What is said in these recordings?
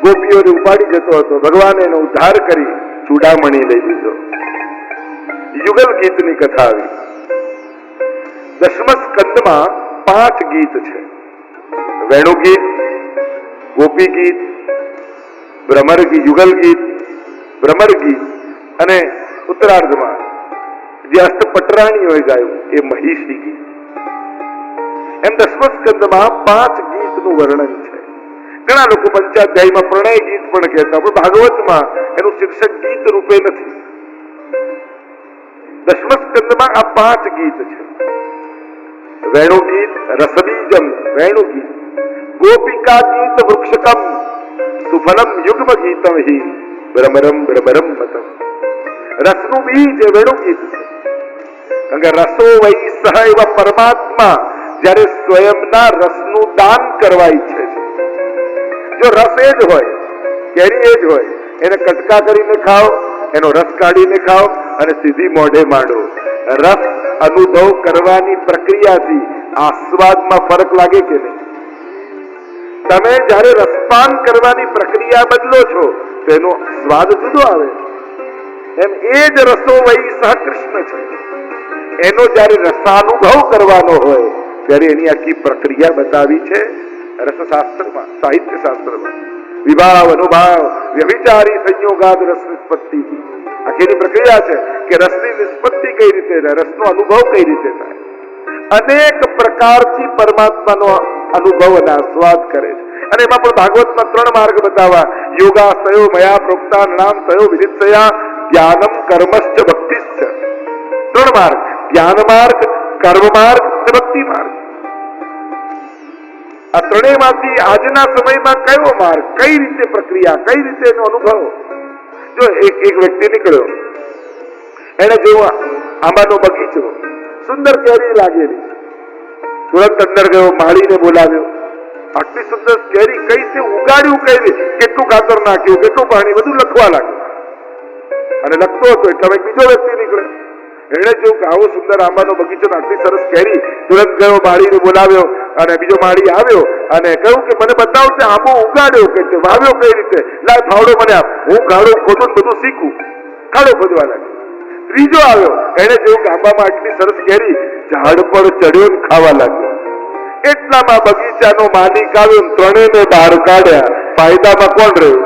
ગોપીઓને ઉપાડી જતો હતો. ભગવાને એનો ઉદ્ધાર કરી ચૂડામણી લઈ લીધો. યુગલ ગીતની કથા આવી. 10મ સ્કંદમાં 5 ગીત છે. વેણુ ગીત, ગોપી ગીત, ભ્રમર ગીત, યુગલ ગીત, ભ્રમર ગીત અને ઉત્તરાર્ધમાં જે અષ્ટપટરાણીઓએ ગાયું એ મહિષી ગીત. એમ 10મ સ્કંદમાં 5 ગીતનું વર્ણન છે. ઘણા લોકો પંચાધ્યાયમાં પ્રણય ગીત પણ કહેતા, પણ ભાગવતમાં એનું શીર્ષક ગીત રૂપે નથી. 10મ સ્કંદમાં આ 5 ગીત છે. વેણુ ગીત, રસબીજમ વેણુ ગીત, ગોપિકા ગીત વૃક્ષકમ, સુફલમ યુગ્મ ગીતમ હિ ભ્રમરમ ભ્રમરમ મતમ. રસનું બીજ એ વેણુ ગીત છે. કારણ કે રસો વૈ સહ એવા પરમાત્મા જ્યારે સ્વયંના રસનું દાન કરવા ઈચ્છે છે. જો રસ એ જ હોય, કેરી એ જ હોય, એને કટકા કરીને ખાઓ, એનો રસ કાઢીને ખાઓ અને સીધી મોઢે માંડો. રસ અનુભવ કરવાની પ્રક્રિયાથી આસ્વાદમાં ફરક લાગે કે નહીં? તમે જ્યારે રસપાન કરવાની પ્રક્રિયા બદલો છો તો એનો સ્વાદ જુદો આવે. એમ એ જ રસો વૈ સહ કૃષ્ણ છે. એનો જ્યારે રસાનુભવ કરવાનો હોય ત્યારે એની આખી પ્રક્રિયા બતાવી છે રસશાસ્ત્રમાં, સાહિત્ય શાસ્ત્રમાં. વિભાવ, અનુભાવ, વ્યભિચારી સંયોગાદ રસ નિષ્પત્તિ. આખીની પ્રક્રિયા છે કે રસની નિષ્પત્તિ કઈ રીતે થાય, રસનો અનુભવ કઈ રીતે થાય. અનેક પ્રકારથી પરમાત્માનો અનુભવ અને આસ્વાદ કરે છે. અને એમાં પણ ભાગવતમાં 3 માર્ગ બતાવવા. યોગાસ્તયો મયા પ્રોક્તા નામ તયો વિદિત્સયા જ્ઞાનમ કર્મશ્ચ ભક્તિશ્ચ. 3 માર્ગ: જ્ઞાન માર્ગ, કર્મ માર્ગ અને ભક્તિ માર્ગ. આ ત્રણેયમાંથી આજના સમયમાં કયો માર્ગ, કઈ રીતે પ્રક્રિયા, કઈ રીતે એનો અનુભવ? જો એક વ્યક્તિ નીકળ્યો, એને જોયો આંબાનો બગીચો, સુંદર કેરી લાગેલી, તુરંત અંદર ગયો, માળીને બોલાવ્યો. આટલી સુંદર કેરી કઈ રીતે ઉગાડ્યું, કઈ રીતે, કેટલું ખાતર નાખ્યું, કેટલું પાણી, બધું લખવા લાગ્યો. અને લખતો હતો એટલે બીજો વ્યક્તિ નીકળ્યો. એને જોયું કે આવો સુંદર આંબાનો બગીચો, આટલી સરસ કેરી, તુરંત ગયો, માળીને બોલાવ્યો. અને બીજો માળી આવ્યો અને કહ્યું કે મને બતાવશે આંબો ઉગાડ્યો કે વાવ્યો કઈ રીતે, લાય ફાવડો મને આપ, હું ગાડું ખોદું બધું શીખું. ખાડો ખોદવા લાગ્યો. ત્રીજો આવ્યો, એને જોયું કે આંબામાં આટલી સરસ કેરી, ઝાડ પર ચડ્યો ને ખાવા લાગ્યો. એટલામાં બગીચાનો માલિક આવ્યો, ત્રણેયને બહાર કાઢ્યા. ફાયદામાં કોણ રહ્યું?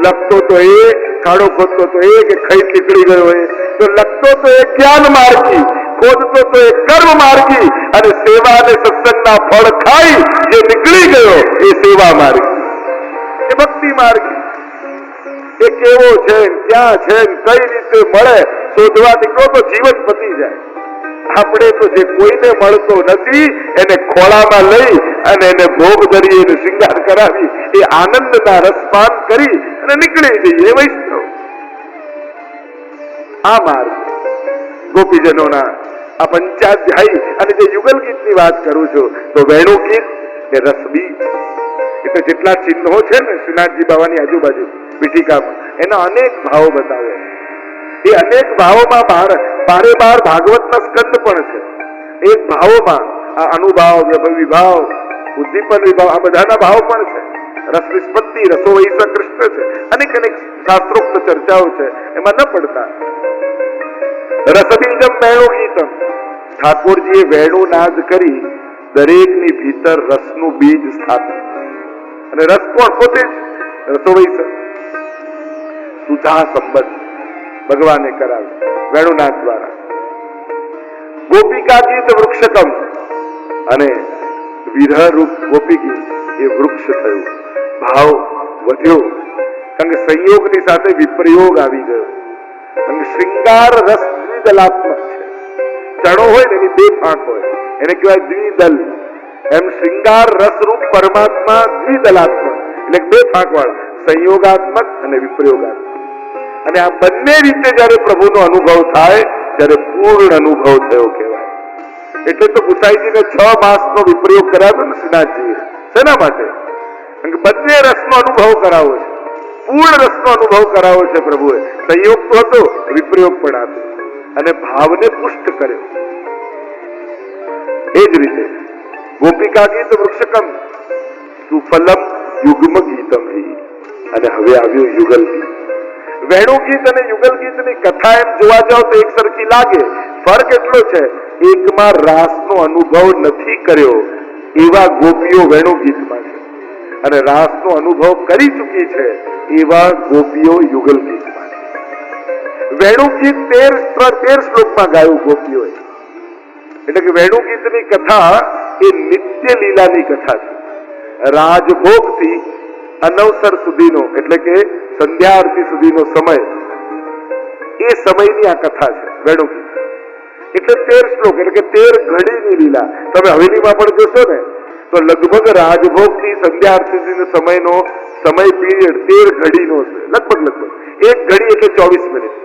લખતો તો એ, ખાડો ખોદતો તો એ, કે ખાઈ નીકળી ગયો એ? તો લખતો તો એ જ્ઞાન માર્ગી, ખોદતો તો એ કર્મ માર્ગી, અને સેવા અને સત્સંગના ફળ ખાઈ જે નીકળી ગયો એ સેવા માર્ગી, એ ભક્તિ માર્ગી. એ કેવો છે, ક્યાં છે, કઈ રીતે મળે શોધવા નીકળો તો જીવન પતી જાય. આપણે તો જે કોઈને મળતો નથી એને ખોળામાં લઈ અને એને ભોગ ધરી, એને શૃંગાર કરાવી, એ આનંદના રસપાન કરી અને નીકળી જઈએ. વૈષ્ણવ આ માર્ગ ગોપીજનોના આ પંચાધ્યાયી. અને જે યુગલ ગીતની વાત કરું છું તો વેણુ ગીત એ રસબીજ, એટલે જેટલા ચિહ્નો છે ને શ્રીનાથજી બાવાની આજુબાજુ પીઠિકામાં, એના અનેક ભાવો બતાવે. એ અનેક ભાવોમાં બારે બાર ભાગવતના સ્કંદ પણ છે. એક ભાવોમાં આ અનુભાવ, વિભાવ, ઉદ્દીપન વિભાવ, આ બધાના ભાવ પણ છે. રસ નિષ્પત્તિ, રસો વૈ સહ કૃષ્ણ છે. અનેક શાસ્ત્રોક્ત ચર્ચાઓ છે, એમાં ન પડતા. રસબીજમ વેણુ ગીતમ. ઠાકોરજીએ વેણુ નાદ કરી દરેકની ભીતર રસનું બીજ સ્થાપ્યું. અને રસ કોણ? પોતે જ. રસો વૈ સહ સુધા સંબંધ ભગવાને કરાવ્યું વેણુનાદ દ્વારા. ગોપિકા ગીત વૃક્ષકમ. અને વિરહ રૂપ ગોપી ગીત એ વૃક્ષ થયું. ભાવ વધ્યો, કારણ કે સંયોગની સાથે વિપ્રયોગ આવી ગયો. અને શૃંગાર રસ દ્વિદલાત્મક છે. ચણો હોય ને એની 2 ફાંક હોય, એને કહેવાય દ્વિદલ. એમ શૃંગાર રસરૂપ પરમાત્મા દ્વિદલાત્મક, એટલે 2 ફાંક વાળા, સંયોગાત્મક અને વિપ્રયોગાત્મક. અને આ બંને રીતે જયારે પ્રભુનો અનુભવ થાય ત્યારે પૂર્ણ અનુભવ થયો કહેવાય. એટલે તો ગુસાઈજીને 6 માસનો વિપ્રયોગ કરાવ્યો ને શ્રીનાથજીએ. શેના માટે? કારણ કે બંને રસનો અનુભવ કરાવો છે, પૂર્ણ રસનો અનુભવ કરાવો છે પ્રભુએ. સંયોગ તો હતો, વિપ્રયોગ પણ આપ્યો અને ભાવને પુષ્ટ કર્યો. એ જ રીતે ગોપિકા ગીત વૃક્ષકમ સુફલમ યુગ્મ ગીતમ અને હવે આવ્યું યુગલ ગીત. વેણુ ગીત અને યુગલ ગીતની કથા એમ જોવા જાવ તો એક સરખી લાગે. ફરક એટલો છે, એકમાં રાસનો અનુભવ નથી કર્યો એવા ગોપીઓ વેણુ ગીતમાં છે, અને રાસનો અનુભવ કરી ચૂકી છે એવા ગોપીઓ યુગલ ગીતમાં છે. વેણુ ગીત 13 શ્લોકમાં ગાયું ગોપીઓએ. એટલે કે વેણુ ગીતની કથા એ નિત્ય લીલાની કથા છે. રાજભોગથી અનવસર સુધીનો એટલે કે સંધ્યા આરતી સુધીનો સમય, એ સમયની આ કથા છે વેણુ ગીત. એટલે 13 શ્લોક એટલે કે 13 ઘડીની લીલા. તમે હવેલીમાં પણ જોશો ને તો લગભગ રાજભોગથી સંધ્યા આરતી સમયનો સમય પીરિયડ 13 ઘડીનો છે. લગભગ એક ઘડી એટલે 24 મિનિટ.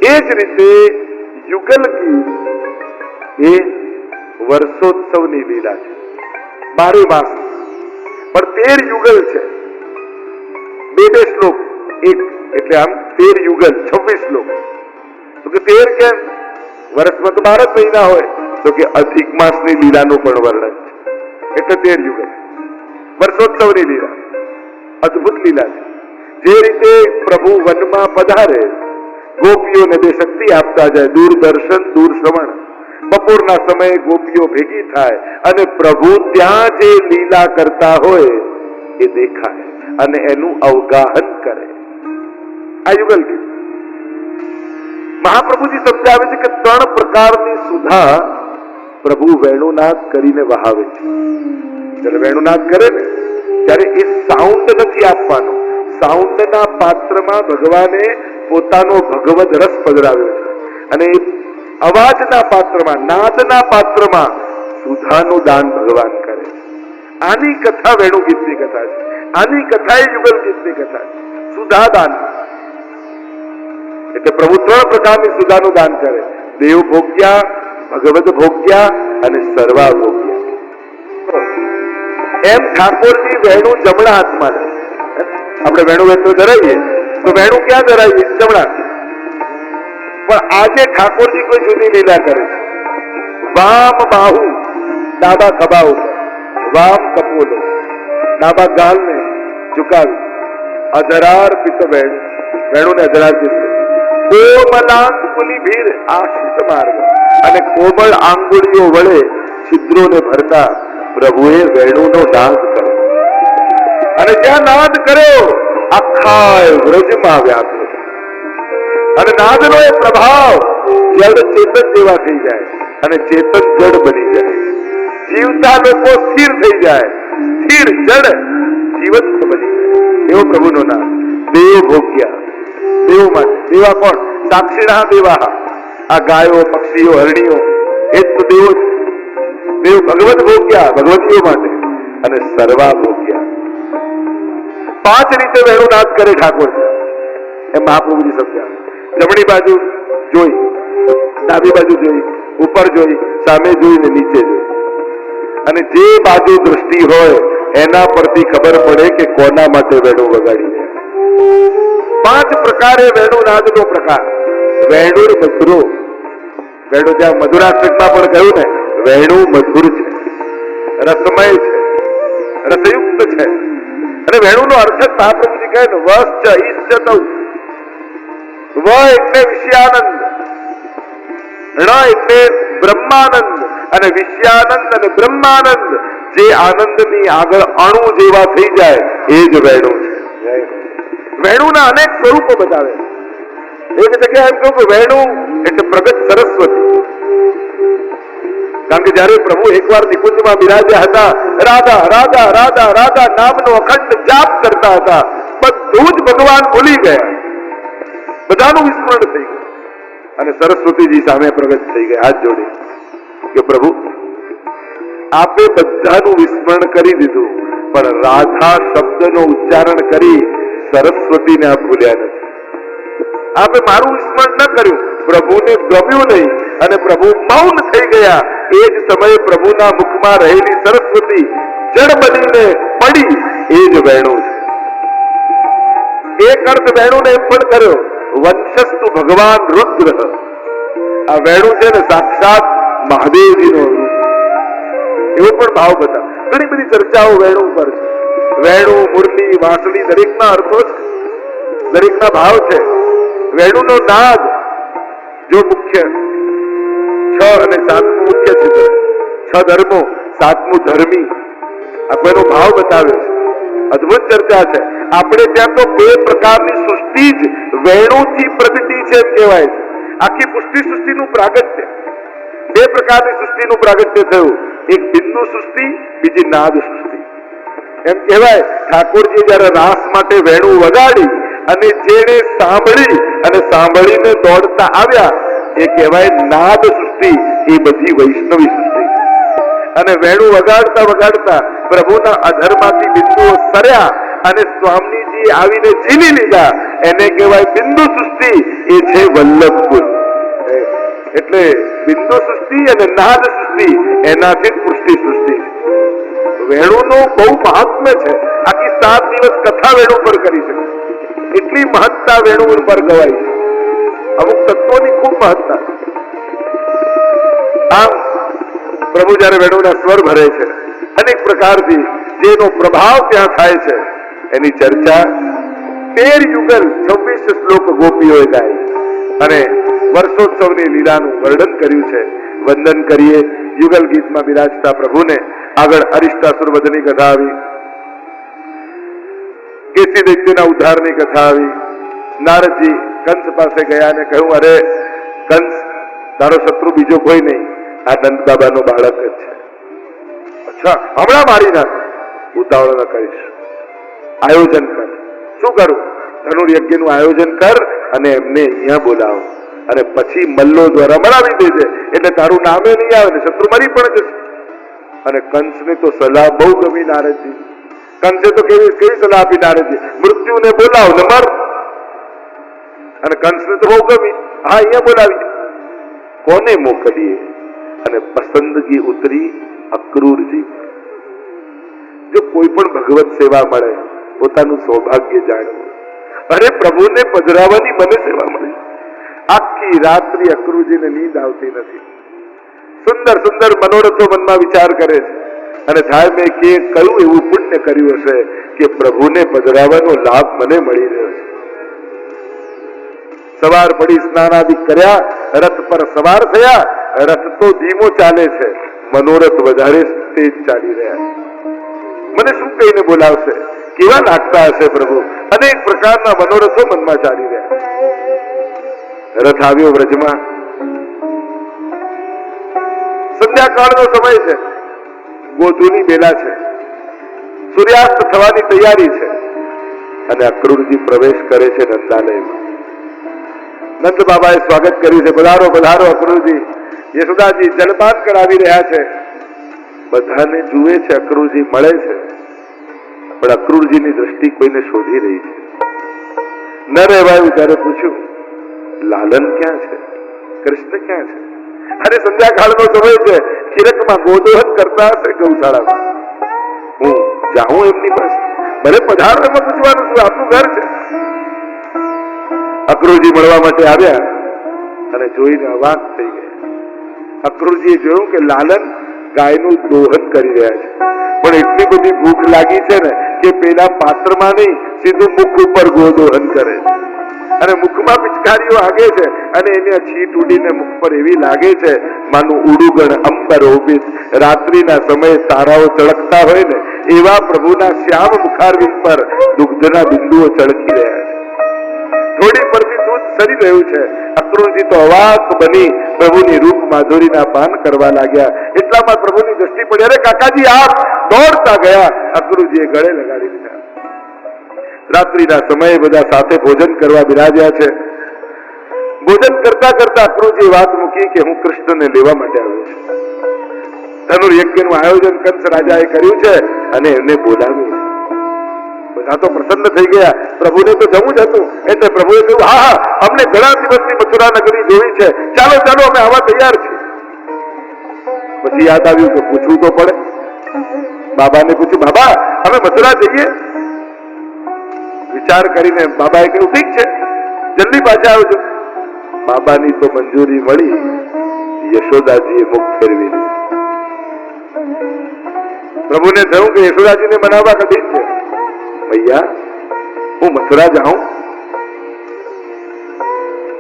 એ જ રીતે યુગલ ગીત એ વર્ષોત્સવની લીલા છે, 12 માસ. પણ 13 યુગલ છે, 2 શ્લોક એક, એટલે આમ 13 યુગલ 26 શ્લોક. તો કે 13 કેમ? વર્ષમાં તો 12 મહિના હોય, તો કે અધિક માસની લીલાનું પણ વર્ણન છે, એટલે 13 યુગલ. વર્ષોત્સવની લીલા અદ્ભુત લીલા છે. જે રીતે પ્રભુ વનમાં પધારે, ગોપીઓને બે શક્તિ આપતા જાય, દૂરદર્શન દૂર શ્રવણ. બપોરના સમયે ગોપીઓ ભેગી થાય અને પ્રભુ ત્યાં જે લીલા કરતા હોય એ દેખાય અને એનું અવગાહન કરે. આ યુગલ ગીત. મહાપ્રભુજી સમજાવે છે કે 3 પ્રકારની સુધા પ્રભુ વેણુનાદ કરીને વહાવે છે. જ્યારે વેણુનાદ કરે ને ત્યારે એ સાઉન્ડ નથી આપવાનો. સાઉન્ડના પાત્રમાં ભગવાને પોતાનો ભગવદ રસ પધરાવ્યો છે, અને એ અવાજના પાત્રમાં, નાદના પાત્રમાં સુધાનું દાન ભગવાન કરે છે. આની કથા વેણુ ગીતની કથા છે. આની કથા એ યુગલ ગીતની કથા છે, સુધા દાન. એટલે પ્રભુ 3 પ્રકારની સુધાનું દાન કરે: દેવ ભોગ્યા, ભગવદ ભોગ્યા અને સર્વા ભોગ્યા. એમ ઠાકોરજી વેણુ જમણા હાથમાં છે. આપણે વેણુ વેચો ધરાવીએ તો વેણુ ક્યાં ધરાવીએ? જમણા. પણ આજે ઠાકોરજી કોઈ જુદી લીલા કરે છે. વામ બાહુ, ડાબા ખભા ઉપર, વામ કપોલો, ડાબા ગાલને ઝુકાવી, અધરાર્પિત વેણુ, વેણુને અધરાર્પિત, કોમલાંગુલી ભીર આશિત માર્ગ, અને કોમળ આંગુળીઓ વડે છિદ્રોને ભરતા પ્રભુએ વેણુનો નાદ કર્યો. અને જ્યાં નાદ કર્યો આખા વ્રજમાં વ્યાપ્ત, અને નાદનો એ પ્રભાવ જડ ચેતન જેવા થઈ જાય, અને ચેતન જડ બની જાય. જીવતા લોકો સ્થિર થઈ જાય, સ્થિર જડ જીવંત બની જાય. એવો પ્રભુનો નામ. દેવ ભોગ્યા, દેવ માટે. દેવા કોણ? સાક્ષીણા દેવા. આ ગાયો, પક્ષીઓ, હરણીઓ એ તો દેવો છે. દેવ ભગવત ભોગ્યા, ભગવતીઓ માટે. અને સર્વા ભોગ્યા. 5 રીતે વેણુનાદ કરે ઠાકોર છે. એમ મહાપ્રભુજી સમજાવે. જમણી બાજુ જોઈ, ડાબી બાજુ જોઈ, ઉપર જોઈ, સામે જોઈ ને નીચે જોઈ. અને જે બાજુ દૃષ્ટિ હોય એના પરથી ખબર પડે કે કોના માટે વેણુ વગાડી રહ્યા. 5 પ્રકારે વેણુનાદનો પ્રકાર. વેણુર મધુરો. વેણુ ત્યાં મધુરાષ્ટકમાં પણ કહ્યું ને, વેણુ મધુર છે, રસમય છે, રસયુક્ત છે. અને વેણુનો અર્થ જ મહાપ્રભુજી કહે ને, વશ્ચ ઈશ્ચતૌ. વ એટલે વિષયાનંદ, ણ એટલે બ્રહ્માનંદ, અને વિષયાનંદ અને બ્રહ્માનંદ જે આનંદની આગળ અણુ જેવા થઈ જાય એ જ વેણુ છે. વેણુના અનેક સ્વરૂપો બતાવે. એક જગ્યાએ એમ કહું કે વેણુ એટલે પ્રગટ સરસ્વતી. કારણ કે જયારે પ્રભુ એકવાર નિકુંજમાં બિરાજ્યા હતા, રાધા રાધા રાધા રાધા નામનો અખંડ જાપ કરતા હતા. બધું જ ભગવાન ભૂલી ગયા, બધાનું વિસ્મરણ થઈ ગયું, અને સરસ્વતીજી સામે પ્રગટ થઈ ગયા હાથ જોડી કે પ્રભુ આપે બધાનું વિસ્મરણ કરી દીધું, પણ રાધા શબ્દનો ઉચ્ચારણ કરી સરસ્વતીને આપ ભૂલ્યા નથી. આપે મારું વિસ્મરણ ન કર્યું, પ્રભુને ગમ્યું નહીં, અને પ્રભુ મૌન થઈ ગયા. એ જ સમયે પ્રભુના મુખમાં રહેલી સરસ્વતી જળ બનીને પડી. એ જ વેણુ છે. એક અર્થ વેણુને એમ પણ કર્યો, વંશસ્તુ ભગવાન રુદ્ર. આ વેણુ છે ને સાક્ષાત મહાદેવજીનો રૂપ, એવો પણ ભાવ બતાવે. ઘણી બધી ચર્ચાઓ વેણુ ઉપર છે. વેણુ, મુરલી, વાંસળી દરેકના અર્થો છે, દરેકના ભાવ છે. વેણુનો નાદ જો મુખ્ય 6 અને 7 મુખ્ય છે, 6 ધર્મો, 7મું ધર્મી, આ કોઈનો ભાવ બતાવે છે. અદ્ભુત ચર્ચા છે. આપણે ત્યાં તો 2 પ્રકારની સૃષ્ટિ જ વેણુથી પ્રગટી છે એમ કહેવાય છે. આખી પુષ્ટિ સૃષ્ટિનું પ્રાગટ્ય 2 પ્રકારની સૃષ્ટિનું પ્રાગટ્ય થયું. એક બિંદુ સૃષ્ટિ, બીજી નાદ સૃષ્ટિ. એમ કહેવાય ઠાકોરજી જયારે રાસ માટે વેણુ વગાડી અને જેને સાંભળી અને સાંભળીને દોડતા આવ્યા એ કહેવાય નાદ સૃષ્ટિ. એ બધી વૈષ્ણવી સૃષ્ટિ. અને વેણુ વગાડતા વગાડતા પ્રભુના અધરમાંથી બિંદુઓ સરયા અને સ્વામીજી આવીને ઝીલી લીધા, એને કહેવાય બિંદુ સૃષ્ટિ. એ છે વલ્લભપુર. એટલે બિંદુ સૃષ્ટિ અને નાદ સૃષ્ટિ એનાથી જ પુષ્ટિ સૃષ્ટિ છે. વેણુનું બહુ મહાત્મ્ય છે. આખી 7 દિવસ કથા વેણુ પર કરી શકે, એટલી મહત્તા વેણુ પર ગવાય છે. અમુક તત્વોની ખૂબ મહત્તા. આમ પ્રભુ જયારે વેણુના સ્વર ભરે છે અનેક પ્રકારથી જેનો પ્રભાવ ત્યાં થાય છે એની ચર્ચા 13 યુગલ 26 શ્લોક ગોપીઓએ ગાય અને વર્ષોત્સવની લીલાનું વર્ણન કર્યું છે. વંદન કરીએ. યુગલ ગીતમાં બિરાજતા પ્રભુને આગળ અરિષ્ટાસુર વધની કથા આવી, કેસી દૈત્યના ઉદ્ધારની કથા આવી. નારદજી કંસ પાસે ગયા અને કહ્યું, અરે કંસ, તારો શત્રુ બીજો કોઈ નહીં, આ નંદ બાબાનો બાળક જ છે. અચ્છા, હમણાં મારી નાખ. ઉતાવળ ન કરીશ, આયોજન કર. શું કરું? ધનુર્યજ્ઞનું આયોજન કર અને એમને અહીંયા બોલાવો અને પછી મલ્લો દ્વારા મરાવી દેજે, એટલે તારું નામે નહીં આવે ને શત્રુ મરી પણ જશે. અને કંસને તો સલાહ બહુ ગમી નારદજી. કંસે તો કેવી સલાહ આપી નારદજી, મૃત્યુને બોલાવ ને મર. અને કંસને તો બહુ ગમી, હા અહીંયા બોલાવી. કોને મોકલીએ? અને પસંદગી ઉતરી અક્રૂરજી. જો કોઈ પણ ભગવત સેવા મળે પોતાનું સૌભાગ્ય જાણવું. અરે પ્રભુને પધરાવવાની મને સેવા મળી. આખી રાત્રિ અક્રૂરજીને નીંદ આવતી નથી. સુંદર સુંદર મનોરથો મનમાં વિચાર કરે છે અને થાય મેં કે કયું એવું પુણ્ય કર્યું હશે કે પ્રભુને પધરાવવાનો લાભ મને મળી રહ્યો છે. સવાર પડી, સ્નાનાદિ કર્યા, રથ પર સવાર થયા. રથ તો ધીમો ચાલે છે, મનોરથ વધારે તેજ ચાલી રહ્યા. મને શું કહીને બોલાવશે? કેવા લાગતા હશે પ્રભુ? અનેક પ્રકારના મનોરથો મનમાં ચાલી રહ્યા. રથ આવ્યો વ્રજમાં. સંધ્યાકાળનો સમય છે, ગોધુની બેલા છે, સૂર્યાસ્ત થવાની તૈયારી છે અને અક્રૂરજી પ્રવેશ કરે છે નંદાલયમાં. નંદ બાબાએ સ્વાગત કર્યું છે. પધારો પધારો અક્રૂરજી. યશોદાજી જલપાન કરાવી રહ્યા છે. બધાને જુએ છે, અક્રૂરજી મળે છે, પણ અક્રૂરજીની દ્રષ્ટિ કોઈને શોધી રહી છે. ન રહેવાયું ત્યારે પૂછ્યું, લાલન ક્યાં છે? કૃષ્ણ ક્યાં છે? અરે સંધ્યાકાળનો સમય છે, ખીરકમાં ગોદોહન કરતા હશે ગૌશાળામાં. હું જાઉં એમની પાસે? ભલે પધારો, એમાં પૂછવાનું શું? આપનું ઘર છે. અક્રૂરજી મળવા માટે આવ્યા અને જોઈને અવાક થઈ ગયા. અક્રૂરજીએ જોયું કે લાલન ગાયનું દોહન કરી રહ્યા છે, પણ એટલી બધી ભૂખ લાગી છે ને કે પેલા પાત્રમાં નહીં, સીધું મુખ ઉપર ગોદોહન કરે છે અને મુખમાં પિચકારીઓ આગે છે અને એને છીટ ઉડીને મુખ પર એવી લાગે છે માનું ઉડુગણ અંબર ઓબિત. રાત્રિના સમયે તારાઓ ચળકતા હોય ને એવા પ્રભુના શ્યામ મુખારવિંદ પર દુગ્ધના બિંદુઓ ચળકી રહ્યા છે. થોડી પરથી દૂધ સરી રહ્યું છે. અક્રૂરજી તો અવાક બની પ્રભુની રૂપ માધુરીના પાન કરવા લાગ્યા. એટલામાં પ્રભુની દ્રષ્ટિ પડી. અરે કાકાજી આપ! દોડતા ગયા. અક્રૂરજીએ ગળે લગાડી દીધા. રાત્રિના સમયે બધા સાથે ભોજન કરવા બિરાજ્યા છે. ભોજન કરતા કરતા અક્રૂરજીએ વાત મૂકી કે હું કૃષ્ણને લેવા માટે આવ્યો છું. ધનુર્યજ્ઞનું આયોજન કંસ રાજાએ કર્યું છે અને એમને બોલાવ્યું છે. બધા તો પ્રસન્ન થઈ ગયા. પ્રભુને તો જવું જ હતું એટલે પ્રભુએ કહ્યું, હા હા, અમને ઘણા દિવસથી મથુરા નગરી જોઈ છે, ચાલો ચાલો અમે આવા તૈયાર છીએ. પછી યાદ આવ્યું કે પૂછવું તો પડે. બાબાને પૂછ્યું, બાબા અમે મથુરા જઈએ? વિચાર કરીને બાબાએ કહ્યું, ઠીક છે, જલ્દી પાછા આવજો. બાબાની તો મંજૂરી મળી. યશોદાજીએ મુખ ફેરવી દીધું. પ્રભુને થયું કે યશોદાજીને બનાવવા કદી છે, ભૈયા હું મથુરા જાઉં?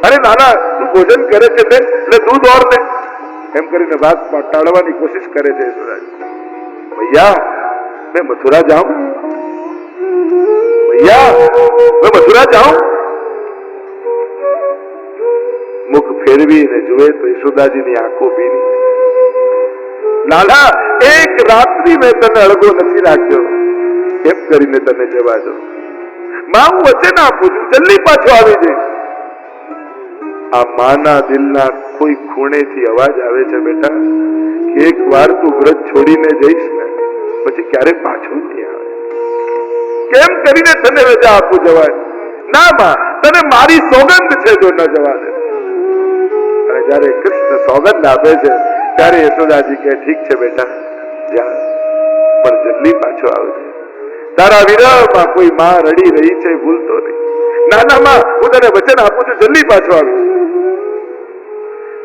અરે નાના તું ભોજન કરે છે ને એટલે દૂધ ઓર ને, એમ કરીને વાત ટાળવાની કોશિશ કરે છે યશોદાજી. ભૈયા मैं मथुरा जाऊं? भैया मैं मथुरा जाऊं? मुख फेरवीने जुए तो यशोदाजीनी आंखों भीनी. लाला एक रात्रि में तने अळगो નથી રાખ્યો, એમ કરીને તને જવા દો. માં હું વચન આપું છું, જલ્દી પાછો આવી જઈશ. આ માના દિલના કોઈ ખૂણેથી અવાજ આવે છે, બેટા એક વાર તું વ્રત છોડીને જઈશ ને પછી ક્યારે પાછું નહીં આવે. કેમ કરીને તને રજા આપું જવાય? ના માં, તને મારી સોગંદ છે જો ન જવા દે. અને જયારે કૃષ્ણ સોગંદ આપે છે ત્યારે યશોદાજી કહે ઠીક છે બેટા જા, પણ જલ્દી પાછો આવજે. તારા વિરહમાં કોઈ માં રડી રહી છે ભૂલતો નહીં. ના ના માં, હું તને વચન આપું છું, જલ્દી પાછો આવીશ.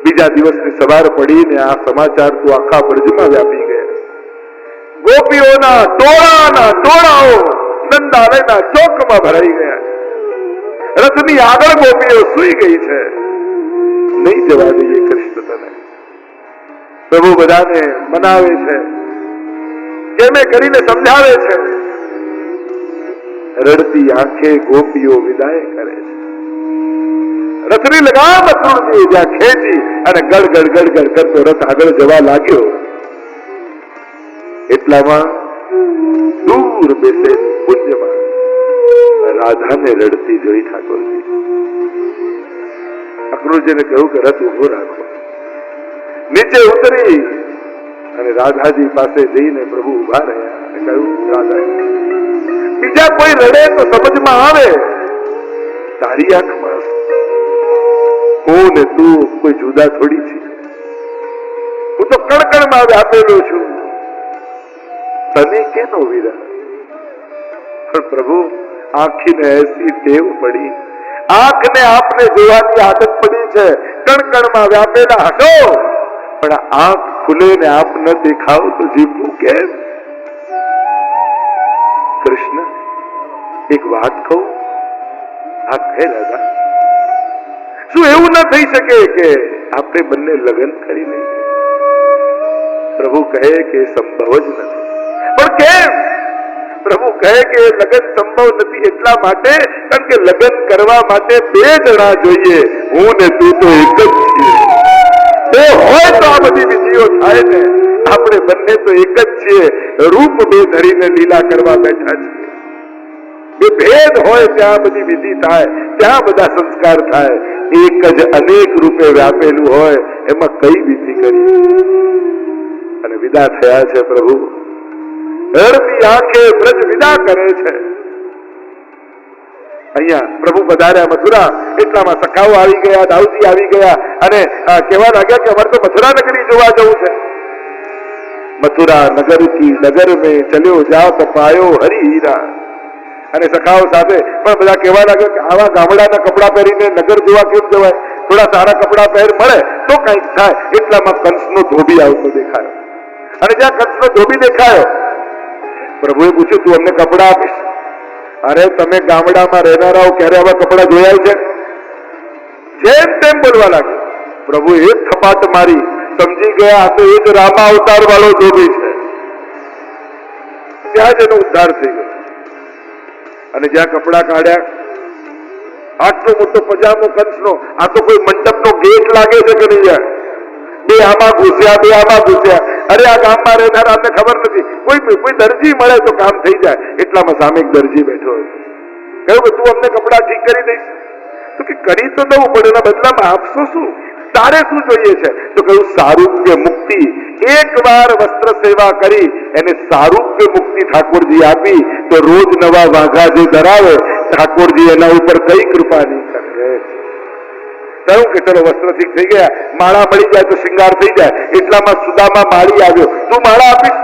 બીજા દિવસની સવાર પડીને આ સમાચાર તો આખા બ્રજમાં વ્યાપી ગયા. ગોપીઓના ટોળાના ટોળાઓ નંદાલયના ચોકમાં ભરાઈ ગયા. રથની આગળ ગોપીઓ સૂઈ ગઈ છે. નહીં જવા દઈએ કૃષ્ણ તને. પ્રભુ બધાને મનાવે છે, કેમે કરીને સમજાવે છે. રડતી આંખે ગોપીઓ વિદાય કરે છે. રથની લગામ અક્રૂરજી જ્યાં ખેંચી અને ગડગડ ગડગડ કરતો રથ આગળ જવા લાગ્યો. એટલામાં દૂર બેસે કુંજમાં રાધાને રડતી જોઈ ઠાકોરજી અક્રૂરજીને કહ્યું કે રથ ઉભો રાખો. નીચે ઉતરી અને રાધાજી પાસે જઈને પ્રભુ ઉભા રહ્યા અને કહ્યું રાધા, બીજા કોઈ રડે તો સમજમાં આવે, તારી આંખમાં હું ને તું કોઈ જુદા થોડી છે. હું તો કણકણમાં વ્યાપેલો છું, તને કેનો વિરહ? પણ પ્રભુ આંખીને એસી ટેવ પડી, આંખને આપને જોવાની આદત પડી છે. કણકણમાં વ્યાપેલા હશો, પણ આંખ ખુલે ને આપ ન દેખાવ તો જીવવું કેમ? કૃષ્ણ એક વાત કહું, આ કહે દાદા, શું એવું ન થઈ શકે કે આપણે બંને લગ્ન કરી લઈએ? પ્રભુ કહે કે સંભવ જ નથી. પણ કેમ? પ્રભુ કહે કે લગ્ન સંભવ નથી એટલા માટે કારણ કે લગ્ન કરવા માટે બે જણા જોઈએ. હું ને તું તો એક જ છીએ. બે હોય તો આ બધી વિધિઓ થાય ને. આપણે બંને તો એક જ છીએ. રૂપ બે ધરીને લીલા કરવા બેઠા છીએ. બે ભેદ હોય ત્યાં બધી વિધિ થાય, ત્યાં બધા સંસ્કાર થાય. એક જ અનેક રૂપે વ્યાપેલું હોય એમાં કઈ વિધિ કરી? અને વિદા થયા છે પ્રભુ. રડતી આંખે બ્રજ વિદા કરે છે. અહીંયા પ્રભુ પધાર્યા મથુરા. એટલામાં સખાઓ આવી ગયા, દાઉજી આવી ગયા અને કહેવા લાગ્યા કે અમારે તો મથુરા નગરી જોવા જવું છે. મથુરા નગર કી નગર મેં ચલ્યો જાત પાયો હરી હીરા. અને સખાઓ સાથે પણ બધા કહેવા લાગ્યા કે આવા ગામડાના કપડા પહેરીને નગર જોવા કેમ જવાય? થોડા સારા કપડા પહેર મળે તો કંઈક થાય. એટલામાં કંસનો ધોબી આવતો દેખાયો. અને જ્યાં કંસનો ધોબી દેખાયો, પ્રભુએ પૂછ્યું તું અમને કપડા આપીશ? અરે તમે ગામડામાં રહેનારાઓ ક્યારે આવા કપડા જોયા છે? જેમ તેમ બોલવા લાગ્યો. પ્રભુ એક થપાટ મારી, સમજી ગયા આ તો એ જ રામા અવતાર વાળો ધોબી છે. ત્યાં જ એનો ઉદ્ધાર થઈ ગયો. અને જ્યાં કપડા કાઢ્યા, આટલો મોટો પજામો કંસનો, આ તો કોઈ મંડપનો ગેટ લાગે છે કે નહીં? યાર બે આમાં ઘૂસ્યા, બે આમાં ઘૂસ્યા. અરે આ ગામમાં રહેનાર આપને ખબર નથી, કોઈ દરજી મળે તો કામ થઈ જાય. એટલામાં સામે એક દરજી બેઠો હતો. કહ્યું કે તું અમને કપડા ઠીક કરી દઈશ? તો કે કરી તો દઉં, પણ એના બદલામાં આપશો શું? તારે શું જોઈએ છે? તો કહ્યું સારૂપ્ય મુક્તિ. એક વાર વસ્ત્ર સેવા કરી એને સારૂપ્ય મુક્તિ ઠાકોરજી આપી તો રોજ નવા વાઘા જે ધરાવે ઠાકોરજી એના ઉપર કઈ કૃપા નહીં કરે. કહ્યું કે ચલો વસ્ત્ર ઠીક થઈ ગયા, માળા મળી જાય તો શિંગાર થઈ જાય. એટલામાં સુદામા માળી આવ્યો. તું માળા આપીશ?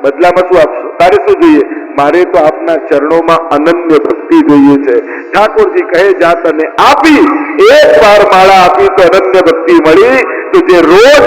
બદલામાં શું આપશો? તારે શું જોઈએ? મારે તો આપના ચરણોમાં અનન્ય ભક્તિ જોઈએ છે. ઠાકોરજી કહે જા તને આપી. એક વાર માળા આપી તો અનન્ય ભક્તિ મળી. તો જે રોજ